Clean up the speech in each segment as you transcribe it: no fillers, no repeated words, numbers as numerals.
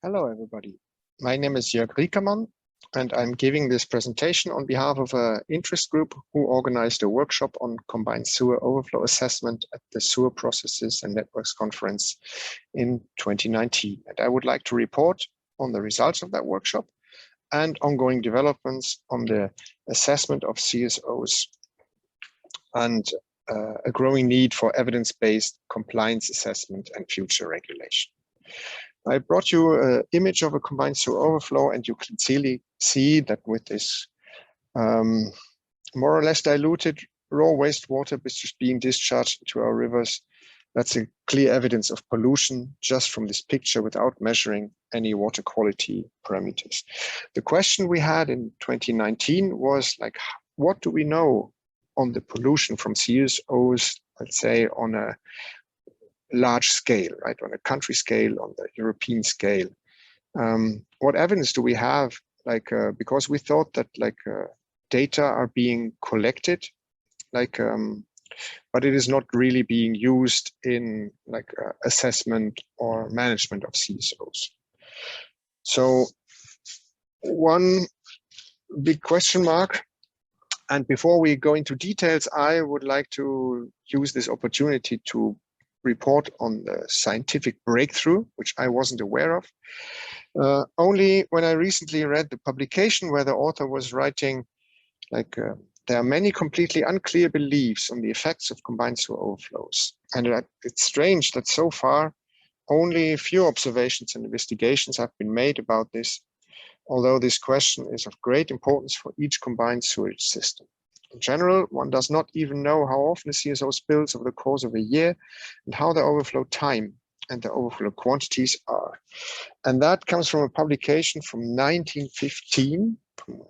Hello, everybody. My name is Jörg Riekermann, and I'm giving this presentation on behalf of an interest group who organized a workshop on combined sewer overflow assessment at the Sewer Processes and Networks Conference in 2019. And I would like to report on the results of that workshop and ongoing developments on the assessment of CSOs and a growing need for evidence-based compliance assessment and future regulation. I brought you an image of a combined sewer overflow, and you can clearly see that with this more or less diluted raw wastewater which is being discharged into our rivers, that's a clear evidence of pollution just from this picture without measuring any water quality parameters. The question we had in 2019 was like, what do we know on the pollution from CSOs, let's say on a large scale, right, on a country scale, on the European scale? What evidence do we have? Because we thought that data are being collected, but it is not really being used in assessment or management of CSOs. So one big question mark. And before we go into details, I would like to use this opportunity to report on the scientific breakthrough, which I wasn't aware of. Only when I recently read the publication where the author was writing, there are many completely unclear beliefs on the effects of combined sewer overflows. And it's strange that so far only a few observations and investigations have been made about this, although this question is of great importance for each combined sewage system. In general, one does not even know how often a CSO spills over the course of a year and how the overflow time and the overflow quantities are. And that comes from a publication from 1915 from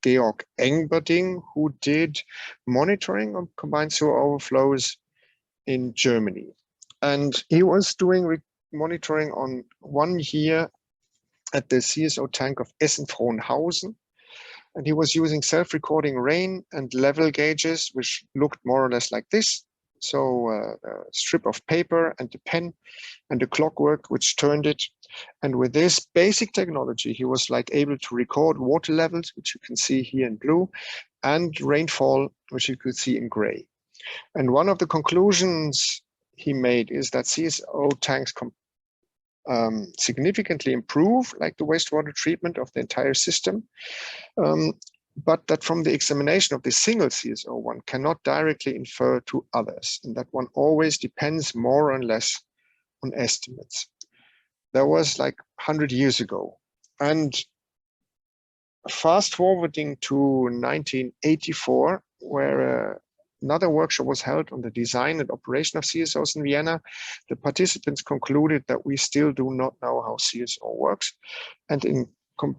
Georg Engberding, who did monitoring of combined sewer overflows in Germany. And he was doing monitoring on 1 year at the CSO tank of Essen-Frohnhausen. And he was using self-recording rain and level gauges, which looked more or less like this. So a strip of paper and a pen and a clockwork, which turned it. And with this basic technology, he was able to record water levels, which you can see here in blue, and rainfall, which you could see in gray. And one of the conclusions he made is that CSO tanks significantly improve the wastewater treatment of the entire system, but that from the examination of the single CSO, one cannot directly infer to others, and that one always depends more or less on estimates. That was 100 years ago. And fast forwarding to 1984, where another workshop was held on the design and operation of CSOs in Vienna, the participants concluded that we still do not know how CSO works. And in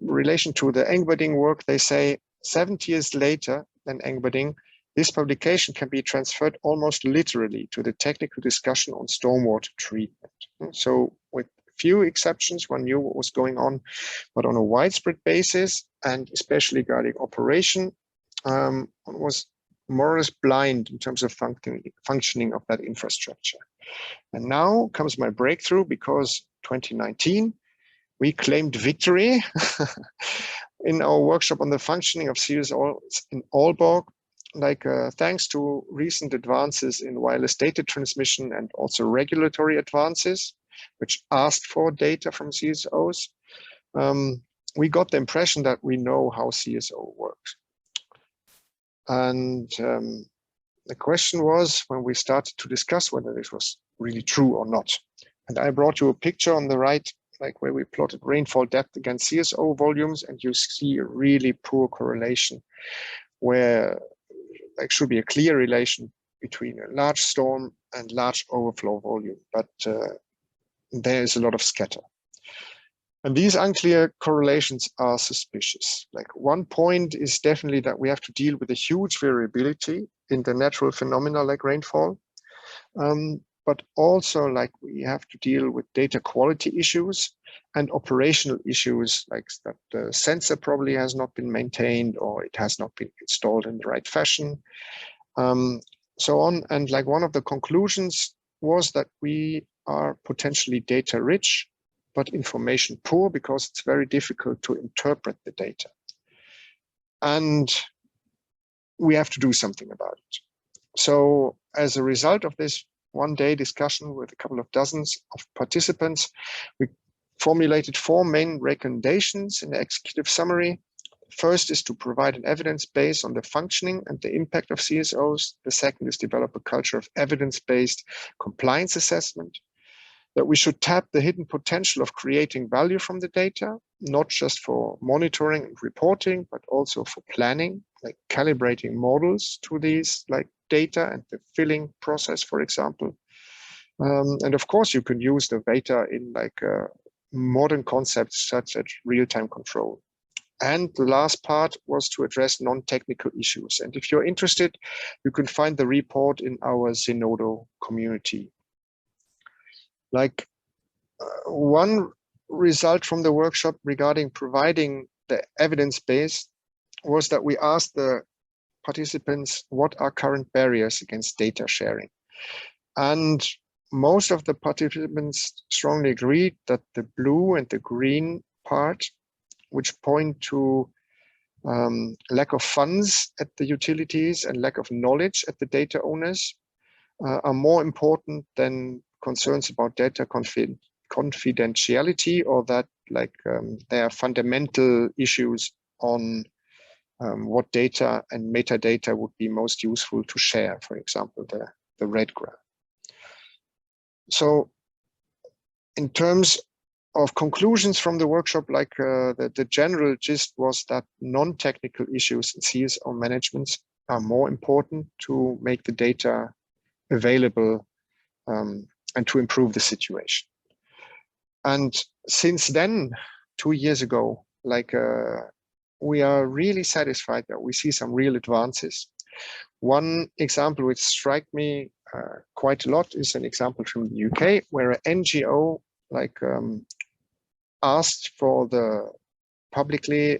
relation to the Engberding work, they say 70 years later than Engberding, this publication can be transferred almost literally to the technical discussion on stormwater treatment. So with few exceptions, one knew what was going on, but on a widespread basis, and especially regarding operation, one was more or less blind in terms of functioning of that infrastructure. And now comes my breakthrough, because 2019, we claimed victory in our workshop on the functioning of CSOs in Aalborg, thanks to recent advances in wireless data transmission and also regulatory advances, which asked for data from CSOs. We got the impression that we know how CSO works. And the question was, when we started to discuss whether this was really true or not. And I brought you a picture on the right, where we plotted rainfall depth against CSO volumes, and you see a really poor correlation, where should be a clear relation between a large storm and large overflow volume, but there is a lot of scatter. And these unclear correlations are suspicious. One point is definitely that we have to deal with a huge variability in the natural phenomena like rainfall, but also we have to deal with data quality issues and operational issues, that the sensor probably has not been maintained or it has not been installed in the right fashion, so on. And one of the conclusions was that we are potentially data rich, but information poor because it's very difficult to interpret the data. And we have to do something about it. So as a result of this one-day discussion with a couple of dozens of participants, we formulated 4 main recommendations in the executive summary. First is to provide an evidence base on the functioning and the impact of CSOs. The second is develop a culture of evidence-based compliance assessment, that we should tap the hidden potential of creating value from the data, not just for monitoring and reporting, but also for planning, like calibrating models to these like data and the filling process, for example. And of course, you can use the data in like modern concepts such as real-time control. And the last part was to address non-technical issues. And if you're interested, you can find the report in our Zenodo community. Like one result from the workshop regarding providing the evidence base was that we asked the participants what are current barriers against data sharing. And most of the participants strongly agreed that the blue and the green part, which point to lack of funds at the utilities and lack of knowledge at the data owners, are more important than concerns about data confidentiality, or that like there are fundamental issues on what data and metadata would be most useful to share, for example, the red graph. So in terms of conclusions from the workshop, like the general gist was that non-technical issues in CSO management are more important to make the data available and to improve the situation. And since then, 2 years ago, like we are really satisfied that we see some real advances. One example which struck me quite a lot is an example from the UK, where an NGO like asked for the publicly,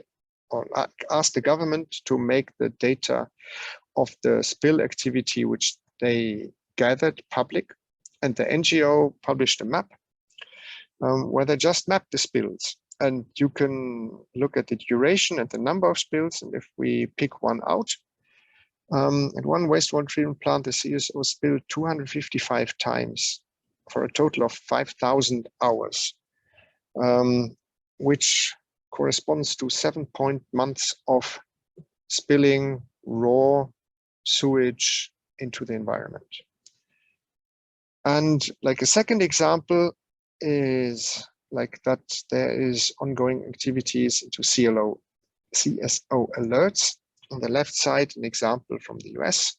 or asked the government to make the data of the spill activity which they gathered public, and the NGO published a map where they just mapped the spills, and you can look at the duration and the number of spills. And if we pick one out, at one wastewater treatment plant, the CSO spilled 255 times for a total of 5,000 hours, which corresponds to 7 months of spilling raw sewage into the environment. And like a second example is like that there is ongoing activities into CSO alerts. On the left side, an example from the US,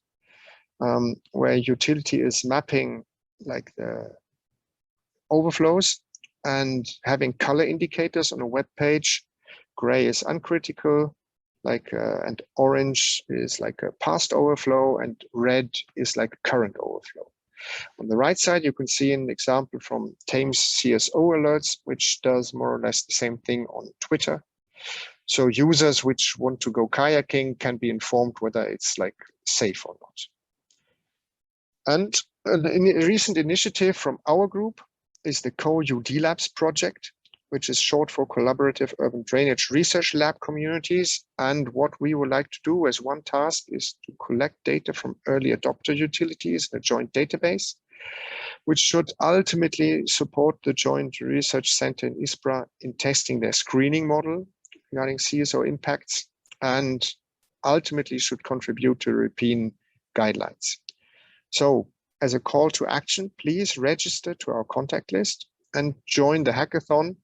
where utility is mapping like the overflows and having color indicators on a web page. Gray is uncritical, like and orange is like a past overflow, and red is like current overflow. On the right side, you can see an example from Thames CSO alerts, which does more or less the same thing on Twitter. So users which want to go kayaking can be informed whether it's like safe or not. And a recent initiative from our group is the CoUDLabs project, which is short for Collaborative Urban Drainage Research Lab Communities. And what we would like to do as one task is to collect data from early adopter utilities in a joint database, which should ultimately support the Joint Research Center in ISPRA in testing their screening model regarding CSO impacts, and ultimately should contribute to European guidelines. So as a call to action, please register to our contact list and join the hackathon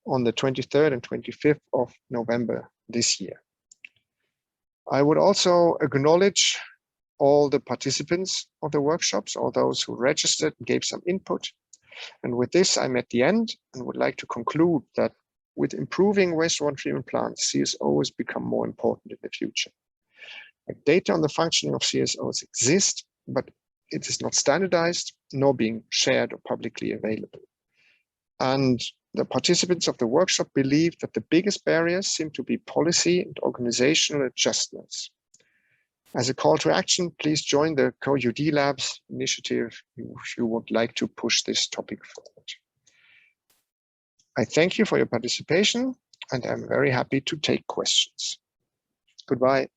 on the 23rd and 25th of November this year. I would also acknowledge all the participants of the workshops, all those who registered and gave some input. And with this, I'm at the end and would like to conclude that with improving wastewater treatment plants, CSOs become more important in the future. Like data on the functioning of CSOs exist, but it is not standardized nor being shared or publicly available. And the participants of the workshop believe that the biggest barriers seem to be policy and organizational adjustments. As a call to action, please join the CoUDLabs initiative if you would like to push this topic forward. I thank you for your participation, and I'm very happy to take questions. Goodbye.